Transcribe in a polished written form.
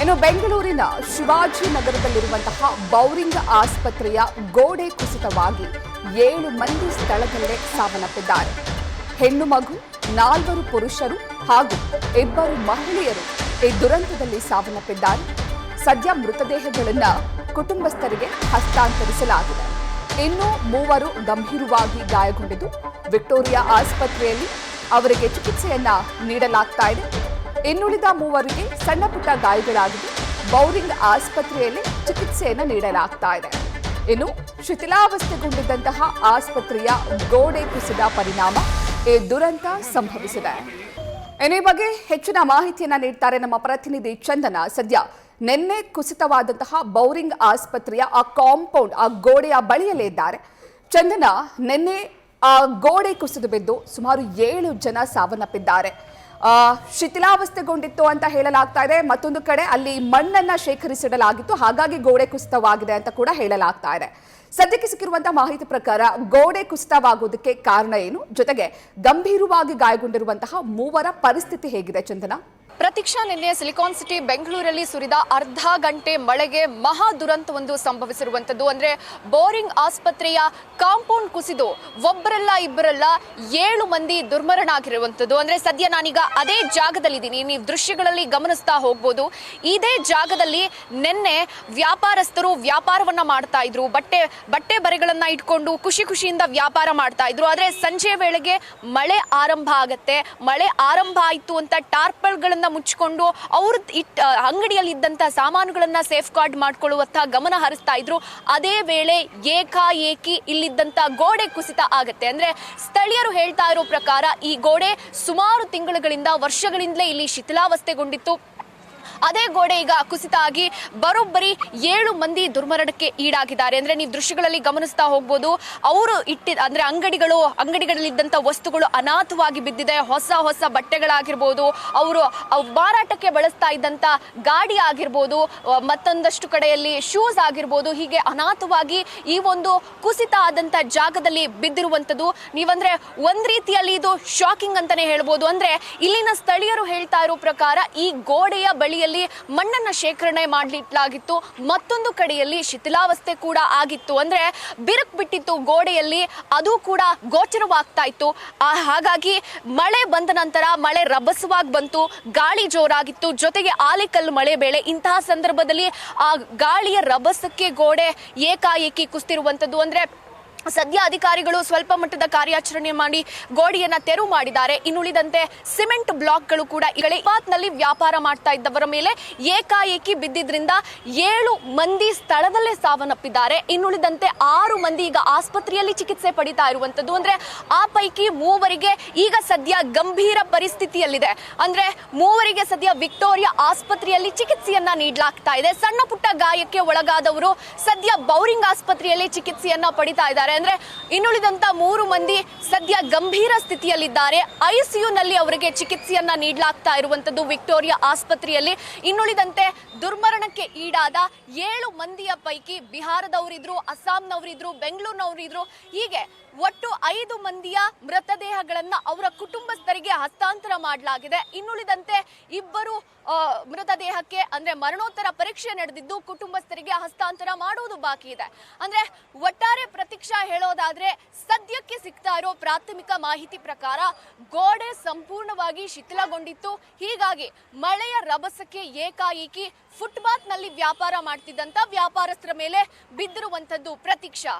ಇನ್ನು ಬೆಂಗಳೂರಿನ ಶಿವಾಜಿನಗರದಲ್ಲಿರುವಂತಹ ಬೌರಿಂಗ್ ಆಸ್ಪತ್ರೆಯ ಗೋಡೆ ಕುಸಿತವಾಗಿ 7 ಮಂದಿ ಸ್ಥಳದಲ್ಲೇ ಸಾವನ್ನಪ್ಪಿದ್ದಾರೆ. ಹೆಣ್ಣು ಮಗು, 4 ಪುರುಷರು ಹಾಗೂ 2 ಮಹಿಳೆಯರು ಈ ದುರಂತದಲ್ಲಿ ಸಾವನ್ನಪ್ಪಿದ್ದಾರೆ. ಸದ್ಯ ಮೃತದೇಹಗಳನ್ನು ಕುಟುಂಬಸ್ಥರಿಗೆ ಹಸ್ತಾಂತರಿಸಲಾಗಿದೆ. ಇನ್ನು 3 ಗಂಭೀರವಾಗಿ ಗಾಯಗೊಂಡಿದ್ದು ವಿಕ್ಟೋರಿಯಾ ಆಸ್ಪತ್ರೆಯಲ್ಲಿ ಅವರಿಗೆ ಚಿಕಿತ್ಸೆಯನ್ನ ನೀಡಲಾಗ್ತಾ ಇದೆ. ಇನ್ನುಳಿದ 3 ಸಣ್ಣ ಪುಟ್ಟ ಗಾಯಗಳಾಗಿದ್ದು ಬೌರಿಂಗ್ ಆಸ್ಪತ್ರೆಯಲ್ಲಿ ಚಿಕಿತ್ಸೆಯನ್ನು ನೀಡಲಾಗ್ತಾ ಇದೆ. ಇನ್ನು ಶಿಥಿಲಾವಸ್ಥೆಗೊಂಡಿದ್ದಂತಹ ಆಸ್ಪತ್ರೆಯ ಗೋಡೆ ಕುಸಿದ ಪರಿಣಾಮ ಈ ದುರಂತ ಸಂಭವಿಸಿದೆ. ಈ ಬಗ್ಗೆ ಹೆಚ್ಚಿನ ಮಾಹಿತಿಯನ್ನ ನೀಡ್ತಾರೆ ನಮ್ಮ ಪ್ರತಿನಿಧಿ ಚಂದನ. ಸದ್ಯ ನಿನ್ನೆ ಕುಸಿತವಾದಂತಹ ಬೌರಿಂಗ್ ಆಸ್ಪತ್ರೆಯ ಆ ಕಾಂಪೌಂಡ್, ಆ ಗೋಡೆಯ ಬಳಿಯಲ್ಲೇ ಇದ್ದಾರೆ. ಚಂದನ, ನಿನ್ನೆ ಆ ಗೋಡೆ ಕುಸಿದು ಬಿದ್ದು ಸುಮಾರು 7 ಜನ ಸಾವನ್ನಪ್ಪಿದ್ದಾರೆ. ಶಿಥಿಲಾವಸ್ಥೆಗೊಂಡಿತ್ತು ಅಂತ ಹೇಳಲಾಗ್ತಾ ಇದೆ. ಮತ್ತೊಂದು ಕಡೆ ಅಲ್ಲಿ ಮಣ್ಣನ್ನ ಶೇಖರಿಸಿಡಲಾಗಿತ್ತು, ಹಾಗಾಗಿ ಗೋಡೆ ಕುಸಿತವಾಗಿದೆ ಅಂತ ಕೂಡ ಹೇಳಲಾಗ್ತಾ ಇದೆ. ಸದ್ಯಕ್ಕೆ ಸಿಕ್ಕಿರುವಂತಹ ಮಾಹಿತಿ ಪ್ರಕಾರ ಗೋಡೆ ಕುಸಿತವಾಗುವುದಕ್ಕೆ ಕಾರಣ ಏನು, ಜೊತೆಗೆ ಗಂಭೀರವಾಗಿ ಗಾಯಗೊಂಡಿರುವಂತಹ 3 ಪರಿಸ್ಥಿತಿ ಹೇಗಿದೆ ಚಂದನ? ಪ್ರತೀಕ್ಷಾ, ನಿನ್ನೆ ಸಿಲಿಕಾನ್ ಸಿಟಿ ಬೆಂಗಳೂರಲ್ಲಿ ಸುರಿದ ಅರ್ಧ ಗಂಟೆ ಮಳೆಗೆ ಮಹಾ ದುರಂತವೊಂದು ಸಂಭವಿಸಿರುವಂತದ್ದು. ಅಂದ್ರೆ ಬೋರಿಂಗ್ ಆಸ್ಪತ್ರೆಯ ಕಾಂಪೌಂಡ್ ಕುಸಿದು ಒಬ್ಬರಲ್ಲ ಇಬ್ಬರಲ್ಲ 7 ಮಂದಿ ದುರ್ಮರಣ ಆಗಿರುವಂತದ್ದು. ಅಂದ್ರೆ ಸದ್ಯ ನಾನೀಗ ಅದೇ ಜಾಗದಲ್ಲಿದ್ದೀನಿ, ನೀವು ದೃಶ್ಯಗಳಲ್ಲಿ ಗಮನಿಸ್ತಾ ಹೋಗ್ಬೋದು. ಇದೇ ಜಾಗದಲ್ಲಿ ನಿನ್ನೆ ವ್ಯಾಪಾರಸ್ಥರು ವ್ಯಾಪಾರವನ್ನ ಮಾಡ್ತಾ ಇದ್ರು, ಬಟ್ಟೆ ಬರೆಗಳನ್ನ ಇಟ್ಕೊಂಡು ಖುಷಿಯಿಂದ ವ್ಯಾಪಾರ ಮಾಡ್ತಾ ಇದ್ರು. ಆದ್ರೆ ಸಂಜೆ ವೇಳೆಗೆ ಮಳೆ ಆರಂಭ ಆಗತ್ತೆ. ಮಳೆ ಆರಂಭ ಆಯ್ತು ಅಂತ ಟಾರ್ಪಲ್ಗಳನ್ನ ಮುಚ್ಚಿಕೊಂಡು ಅವರು ಅಂಗಡಿಯಲ್ಲಿ ಇದ್ದಂತ ಸಾಮಾನುಗಳನ್ನ ಸೇಫ್ ಗಾರ್ಡ್ ಮಾಡ್ಕೊಳ್ಳುವಂತ ಗಮನ ಹರಿಸ್ತಾ ಇದ್ರು. ಅದೇ ವೇಳೆ ಏಕಾಏಕಿ ಇಲ್ಲಿದ್ದಂತ ಗೋಡೆ ಕುಸಿತ ಆಗತ್ತೆ. ಅಂದ್ರೆ ಸ್ಥಳೀಯರು ಹೇಳ್ತಾ ಇರೋ ಪ್ರಕಾರ ಈ ಗೋಡೆ ಸುಮಾರು ತಿಂಗಳುಗಳಿಂದ, ವರ್ಷಗಳಿಂದಲೇ ಇಲ್ಲಿ ಶಿಥಿಲಾವಸ್ಥೆಗೊಂಡಿತ್ತು. ಅದೇ ಗೋಡೆ ಈಗ ಕುಸಿತ ಆಗಿ ಬರೋಬ್ಬರಿ 7 ಮಂದಿ ದುರ್ಮರಣಕ್ಕೆ ಈಡಾಗಿದ್ದಾರೆ. ಅಂದ್ರೆ ನೀವು ದೃಶ್ಯಗಳಲ್ಲಿ ಗಮನಿಸ್ತಾ ಹೋಗ್ಬೋದು. ಅವರು ಅಂದ್ರೆ ಅಂಗಡಿಗಳಲ್ಲಿದ್ದಂತ ವಸ್ತುಗಳು ಅನಾಥವಾಗಿ ಬಿದ್ದಿದೆ. ಹೊಸ ಬಟ್ಟೆಗಳಾಗಿರ್ಬೋದು, ಅವರು ಮಾರಾಟಕ್ಕೆ ಬಳಸ್ತಾ ಇದ್ದಂತ ಗಾಡಿ ಆಗಿರ್ಬೋದು, ಮತ್ತೊಂದಷ್ಟು ಕಡೆಯಲ್ಲಿ ಶೂಸ್ ಆಗಿರ್ಬೋದು, ಹೀಗೆ ಅನಾಥವಾಗಿ ಈ ಒಂದು ಕುಸಿತ ಆದಂತ ಜಾಗದಲ್ಲಿ ಬಿದ್ದಿರುವಂತದ್ದು. ನೀವಂದ್ರೆ ಒಂದ್ ರೀತಿಯಲ್ಲಿ ಇದು ಶಾಕಿಂಗ್ ಅಂತಾನೆ ಹೇಳ್ಬೋದು. ಅಂದ್ರೆ ಇಲ್ಲಿನ ಸ್ಥಳೀಯರು ಹೇಳ್ತಾ ಇರೋ ಪ್ರಕಾರ ಈ ಗೋಡೆಯ ಬಳಿಯಲ್ಲಿ ಮಣ್ಣನ್ನ ಶೇಖರಣೆ ಮಾಡಲಿಟ್ಲಾಗಿತ್ತು. ಮತ್ತೊಂದು ಕಡೆಯಲ್ಲಿ ಶಿಥಿಲಾವಸ್ಥೆ ಕೂಡ ಆಗಿತ್ತು. ಅಂದ್ರೆ ಬಿರುಕು ಬಿಟ್ಟಿತ್ತು ಗೋಡೆಯಲ್ಲಿ, ಅದು ಕೂಡ ಗೋಚರವಾಗ್ತಾ ಇತ್ತು. ಹಾಗಾಗಿ ಮಳೆ ಬಂದ ನಂತರ ಮಳೆ ರಭಸವಾಗಿ ಬಂತು, ಗಾಳಿ ಜೋರಾಗಿತ್ತು, ಜೊತೆಗೆ ಆಲಿಕಲ್ಲು ಮಳೆ ಬೇಳೆ. ಇಂತಹ ಸಂದರ್ಭದಲ್ಲಿ ಆ ಗಾಳಿಯ ರಭಸಕ್ಕೆ ಗೋಡೆ ಏಕಾಏಕಿ ಕುಸಿತಿರುವಂತದ್ದು. ಅಂದ್ರೆ ಸದ್ಯ ಅಧಿಕಾರಿಗಳು ಸ್ವಲ್ಪ ಮಟ್ಟದ ಕಾರ್ಯಾಚರಣೆ ಮಾಡಿ ಗೋಡೆಯನ್ನ ತೆರವು ಮಾಡಿದ್ದಾರೆ. ಇನ್ನುಳಿದಂತೆ ಸಿಮೆಂಟ್ ಬ್ಲಾಕ್ಗಳು ಕೂಡ ನಲ್ಲಿ ವ್ಯಾಪಾರ ಮಾಡ್ತಾ ಇದ್ದವರ ಮೇಲೆ ಏಕಾಏಕಿ ಬಿದ್ದಿದ್ರಿಂದ 7 ಮಂದಿ ಸ್ಥಳದಲ್ಲೇ ಸಾವನ್ನಪ್ಪಿದ್ದಾರೆ. ಇನ್ನುಳಿದಂತೆ 6 ಮಂದಿ ಈಗ ಆಸ್ಪತ್ರೆಯಲ್ಲಿ ಚಿಕಿತ್ಸೆ ಪಡಿತಾ ಇರುವಂತದ್ದು. ಅಂದ್ರೆ ಆ ಪೈಕಿ 3 ಈಗ ಸದ್ಯ ಗಂಭೀರ ಪರಿಸ್ಥಿತಿಯಲ್ಲಿದೆ. ಅಂದ್ರೆ 3 ಸದ್ಯ ವಿಕ್ಟೋರಿಯಾ ಆಸ್ಪತ್ರೆಯಲ್ಲಿ ಚಿಕಿತ್ಸೆಯನ್ನ ನೀಡಲಾಗ್ತಾ ಇದೆ. ಸಣ್ಣ ಪುಟ್ಟ ಗಾಯಕ್ಕೆ ಒಳಗಾದವರು ಸದ್ಯ ಬೌರಿಂಗ್ ಆಸ್ಪತ್ರೆಯಲ್ಲಿ ಚಿಕಿತ್ಸೆಯನ್ನ ಪಡಿತಾ ಇದ್ದಾರೆ. ಅಂದ್ರೆ ಇನ್ನುಳಿದಂತ 3 ಮಂದಿ ಸದ್ಯ ಗಂಭೀರ ಸ್ಥಿತಿಯಲ್ಲಿದ್ದಾರೆ. ಐಸಿಯುನಲ್ಲಿ ಅವರಿಗೆ ಚಿಕಿತ್ಸೆಯನ್ನ ನೀಡಲಾಗ್ತಾ ಇರುವಂತದ್ದು ವಿಕ್ಟೋರಿಯಾ ಆಸ್ಪತ್ರೆಯಲ್ಲಿ. ಇನ್ನುಳಿದಂತೆ ದುರ್ಮರಣಕ್ಕೆ ಈಡಾದ 7 ಮಂದಿಯ ಪೈಕಿ ಬಿಹಾರದವರಿದ್ರು, ಅಸ್ಸಾಂನವರಿದ್ರು, ಬೆಂಗಳೂರಿನವರಿದ್ರು. ಹೀಗೆ ಒಟ್ಟು 5 ಮಂದಿಯ ಮೃತದೇಹಗಳನ್ನ ಅವರ ಕುಟುಂಬಸ್ಥರಿಗೆ ಹಸ್ತಾಂತರ ಮಾಡಲಾಗಿದೆ. ಇನ್ನುಳಿದಂತೆ 2 ಮೃತದೇಹಕ್ಕೆ ಅಂದ್ರೆ ಮರಣೋತ್ತರ ಪರೀಕ್ಷೆ ನಡೆದಿದ್ದು ಕುಟುಂಬಸ್ಥರಿಗೆ ಹಸ್ತಾಂತರ ಮಾಡುವುದು ಬಾಕಿ ಇದೆ. ಅಂದ್ರೆ ಒಟ್ಟಾರೆ ಪ್ರತೀಕ್ಷಾ ಹೇಳೋದಾದ್ರೆ ಸದ್ಯಕ್ಕೆ ಸಿಗ್ತಾ ಇರೋ ಪ್ರಾಥಮಿಕ ಮಾಹಿತಿ ಪ್ರಕಾರ ಗೋಡೆ ಸಂಪೂರ್ಣವಾಗಿ ಶಿಥಿಲಗೊಂಡಿತ್ತು. ಹೀಗಾಗಿ ಮಳೆಯ ರಭಸಕ್ಕೆ ಏಕಾಏಕಿ ಫುಟ್ಪಾತ್ ನಲ್ಲಿ ವ್ಯಾಪಾರ ಮಾಡ್ತಿದ್ದಂತ ವ್ಯಾಪಾರಸ್ಥರ ಮೇಲೆ ಬಿದ್ದಿರುವಂತದ್ದು ಪ್ರತೀಕ್ಷಾ.